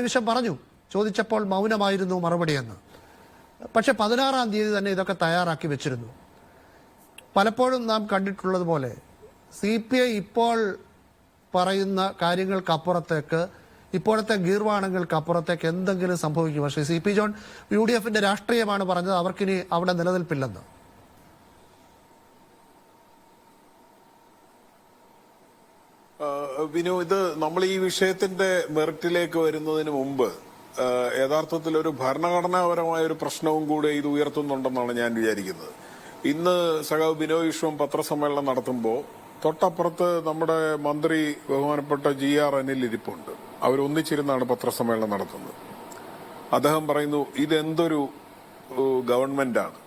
നിമിഷം പറഞ്ഞു, ചോദിച്ചപ്പോൾ മൗനമായിരുന്നു മറുപടിയെന്ന്. പക്ഷെ 16-ാം തീയതി തന്നെ ഇതൊക്കെ തയ്യാറാക്കി വെച്ചിരുന്നു. പലപ്പോഴും നാം കണ്ടിട്ടുള്ളതുപോലെ CPI ഇപ്പോൾ പറയുന്ന കാര്യങ്ങൾക്കപ്പുറത്തേക്ക്, ഇപ്പോഴത്തെ ഗീർവാണങ്ങൾക്കപ്പുറത്തേക്ക് എന്തെങ്കിലും സംഭവിക്കും. പക്ഷേ CP ജോൺ UDFന്റെ രാഷ്ട്രീയമാണ് പറഞ്ഞത്, അവർക്കിനി അവിടെ നിലനിൽപ്പില്ലെന്ന്. വിനു, ഇത് നമ്മൾ ഈ വിഷയത്തിന്റെ മെറിറ്റിലേക്ക് വരുന്നതിന് മുമ്പ് യഥാർത്ഥത്തിൽ ഒരു ഭരണഘടനാപരമായ ഒരു പ്രശ്നവും കൂടെ ഇത് ഉയർത്തുന്നുണ്ടെന്നാണ് ഞാൻ വിചാരിക്കുന്നത്. ഇന്ന് സഖാവ് ബിനോയ് വിശ്വം പത്രസമ്മേളനം നടത്തുമ്പോൾ തൊട്ടപ്പുറത്ത് നമ്മുടെ മന്ത്രി ബഹുമാനപ്പെട്ട GR അനിൽ ഇരിപ്പുണ്ട്. അവരൊന്നിച്ചിരുന്നാണ് പത്രസമ്മേളനം നടത്തുന്നത്. അദ്ദേഹം പറയുന്നു, ഇതെന്തൊരു ഗവൺമെന്റാണ്.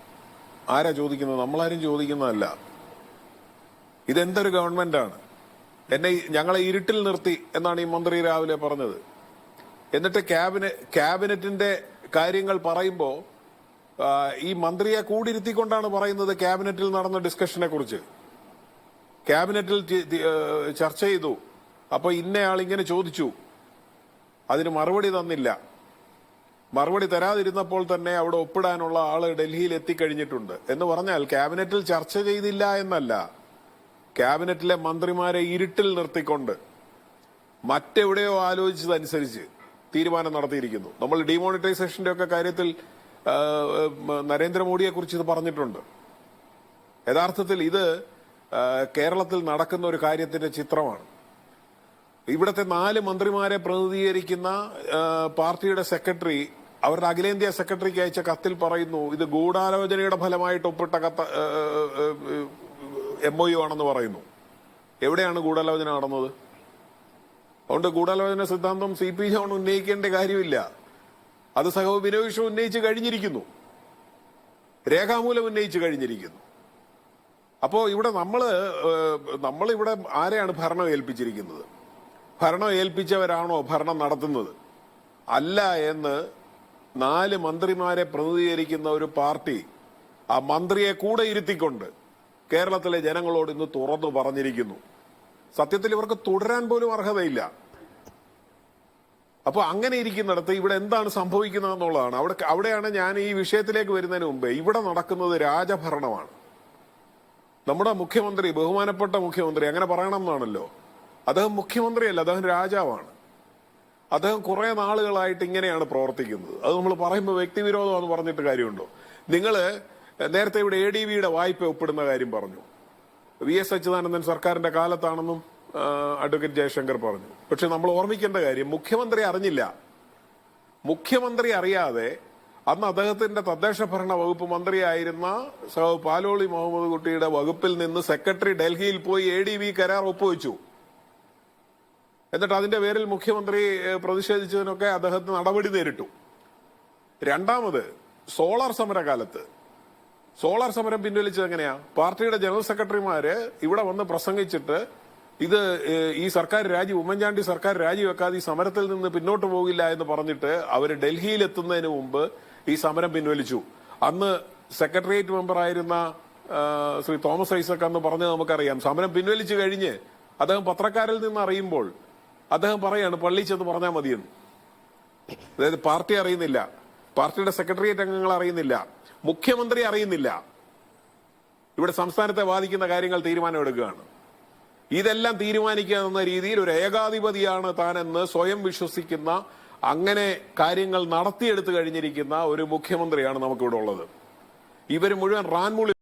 ആരാ ചോദിക്കുന്നത്? നമ്മളാരും ചോദിക്കുന്നതല്ല. ഇതെന്തൊരു ഗവൺമെന്റാണ്, ഞങ്ങളെ ഇരുട്ടിൽ നിർത്തി എന്നാണ് ഈ മന്ത്രി രാവിലെ പറഞ്ഞത്. എന്നിട്ട് ക്യാബിനറ്റിന്റെ കാര്യങ്ങൾ പറയുമ്പോൾ ഈ മന്ത്രിയെ കൂടിയിരുത്തിക്കൊണ്ടാണ് പറയുന്നത് ക്യാബിനറ്റിൽ നടന്ന ഡിസ്കഷനെ കുറിച്ച്. ക്യാബിനറ്റിൽ ചർച്ച ചെയ്തു, അപ്പൊ ഇന്നയാൾ ഇങ്ങനെ ചോദിച്ചു, അതിന് മറുപടി തന്നില്ല. മറുപടി തരാതിരുന്നപ്പോൾ തന്നെ അവിടെ ഒപ്പിടാനുള്ള ആള് ഡൽഹിയിൽ എത്തിക്കഴിഞ്ഞിട്ടുണ്ട് എന്ന് പറഞ്ഞാൽ ക്യാബിനറ്റിൽ ചർച്ച ചെയ്തില്ല എന്നല്ല, ക്യാബിനറ്റിലെ മന്ത്രിമാരെ ഇരുട്ടിൽ നിർത്തിക്കൊണ്ട് മറ്റെവിടെയോ ആലോചിച്ചതനുസരിച്ച് തീരുമാനം നടത്തിയിരിക്കുന്നു. നമ്മൾ ഡിമോണിറ്റൈസേഷന്റെ ഒക്കെ കാര്യത്തിൽ നരേന്ദ്രമോദിയെ കുറിച്ച് ഇത് പറഞ്ഞിട്ടുണ്ട്. യഥാർത്ഥത്തിൽ ഇത് കേരളത്തിൽ നടക്കുന്ന ഒരു കാര്യത്തിന്റെ ചിത്രമാണ്. ഇവിടുത്തെ 4 മന്ത്രിമാരെ പ്രതിനിധീകരിക്കുന്ന പാർട്ടിയുടെ സെക്രട്ടറി അവരുടെ അഖിലേന്ത്യാ സെക്രട്ടറിക്ക് അയച്ച കത്തിൽ പറയുന്നു, ഇത് ഗൂഢാലോചനയുടെ ഫലമായിട്ട് ഒപ്പിട്ട MOU ആണെന്ന് പറയുന്നു. എവിടെയാണ് ഗൂഢാലോചന നടന്നത്? അതുകൊണ്ട് ഗൂഢാലോചന സിദ്ധാന്തം CP ജോൺ ഉന്നയിക്കേണ്ട കാര്യമില്ല. അത് സഖാവ് ബിനോയ് വിശ്വം ഉന്നയിച്ച് കഴിഞ്ഞിരിക്കുന്നു, രേഖാമൂലം ഉന്നയിച്ച് കഴിഞ്ഞിരിക്കുന്നു. അപ്പോ ഇവിടെ നമ്മളിവിടെ ആരെയാണ് ഭരണം ഏൽപ്പിച്ചിരിക്കുന്നത്? ഭരണം ഏൽപ്പിച്ചവരാണോ ഭരണം നടത്തുന്നത്? അല്ല എന്ന് 4 മന്ത്രിമാരെ പ്രതിനിധീകരിക്കുന്ന ഒരു പാർട്ടി ആ മന്ത്രിയെ കൂടെ ഇരുത്തിക്കൊണ്ട് കേരളത്തിലെ ജനങ്ങളോട് ഇന്ന് തുറന്നു പറഞ്ഞിരിക്കുന്നു. സത്യത്തിൽ ഇവർക്ക് തുടരാൻ പോലും അർഹതയില്ല. അപ്പൊ അങ്ങനെ ഇരിക്കുന്നിടത്ത് ഇവിടെ എന്താണ് സംഭവിക്കുന്നത് എന്നുള്ളതാണ്. അവിടെയാണ് ഞാൻ ഈ വിഷയത്തിലേക്ക് വരുന്നതിന് മുമ്പേ, ഇവിടെ നടക്കുന്നത് രാജഭരണമാണ്. നമ്മുടെ മുഖ്യമന്ത്രി, ബഹുമാനപ്പെട്ട മുഖ്യമന്ത്രി, അങ്ങനെ പറയണം എന്നാണല്ലോ. അദ്ദേഹം മുഖ്യമന്ത്രിയല്ല, അദ്ദേഹം രാജാവാണ്. അദ്ദേഹം കുറെ നാളുകളായിട്ട് ഇങ്ങനെയാണ് പ്രവർത്തിക്കുന്നത്. അത് നമ്മൾ പറയുമ്പോൾ വ്യക്തിവിരോധമാണെന്ന് പറഞ്ഞിട്ട് കാര്യമുണ്ടോ? നിങ്ങള് നേരത്തെ ഇവിടെ ADVയുടെ വായ്പ ഒപ്പിടുന്ന കാര്യം പറഞ്ഞു. VS അച്യുതാനന്ദൻ സർക്കാരിന്റെ കാലത്താണെന്നും അഡ്വക്കേറ്റ് ജയശങ്കർ പറഞ്ഞു. പക്ഷെ നമ്മൾ ഓർമ്മിക്കേണ്ട കാര്യം, മുഖ്യമന്ത്രി അറിഞ്ഞില്ല. മുഖ്യമന്ത്രി അറിയാതെ അന്ന് അദ്ദേഹത്തിന്റെ തദ്ദേശ ഭരണ വകുപ്പ് മന്ത്രിയായിരുന്ന പാലോളി മുഹമ്മദ് കുട്ടിയുടെ വകുപ്പിൽ നിന്ന് സെക്രട്ടറി ഡൽഹിയിൽ പോയി ADV കരാർ ഒപ്പുവെച്ചു. എന്നിട്ട് അതിന്റെ പേരിൽ മുഖ്യമന്ത്രി പ്രതിഷേധിച്ചതിനൊക്കെ അദ്ദേഹത്തിന് നടപടി നേരിട്ടു. രണ്ടാമത്, സോളാർ സമരകാലത്ത് സോളാർ സമരം പിൻവലിച്ചത് എങ്ങനെയാ? പാർട്ടിയുടെ ജനറൽ സെക്രട്ടറിമാര് ഇവിടെ വന്ന് പ്രസംഗിച്ചിട്ട് ഇത് ഈ സർക്കാർ ഉമ്മൻചാണ്ടി സർക്കാർ രാജിവെക്കാതെ ഈ സമരത്തിൽ നിന്ന് പിന്നോട്ട് പോകില്ല എന്ന് പറഞ്ഞിട്ട് അവര് ഡൽഹിയിൽ എത്തുന്നതിന് മുമ്പ് ഈ സമരം പിൻവലിച്ചു. അന്ന് സെക്രട്ടേറിയറ്റ് മെമ്പറായിരുന്ന ശ്രീ തോമസ് ഐസക് അന്ന് പറഞ്ഞത് നമുക്കറിയാം. സമരം പിൻവലിച്ചു കഴിഞ്ഞ് അദ്ദേഹം പത്രക്കാരിൽ നിന്ന് അറിയുമ്പോൾ അദ്ദേഹം പറയാണ്, പള്ളി ചെന്ന് പറഞ്ഞാൽ മതിയെന്ന്. അതായത് പാർട്ടി അറിയുന്നില്ല, പാർട്ടിയുടെ സെക്രട്ടേറിയറ്റ് അംഗങ്ങൾ അറിയുന്നില്ല, മുഖ്യമന്ത്രി അറിയുന്നില്ല. ഇവിടെ സംസ്ഥാനത്തെ ബാധിക്കുന്ന കാര്യങ്ങൾ തീരുമാനമെടുക്കുകയാണ്. ഇതെല്ലാം തീരുമാനിക്കുക എന്ന രീതിയിൽ ഒരു ഏകാധിപതിയാണ് താനെന്ന് സ്വയം വിശ്വസിക്കുന്ന, അങ്ങനെ കാര്യങ്ങൾ നടത്തിയെടുത്തു കഴിഞ്ഞിരിക്കുന്ന ഒരു മുഖ്യമന്ത്രിയാണ് നമുക്കിവിടെ ഉള്ളത്. ഇവർ മുഴുവൻ റാൻമുളി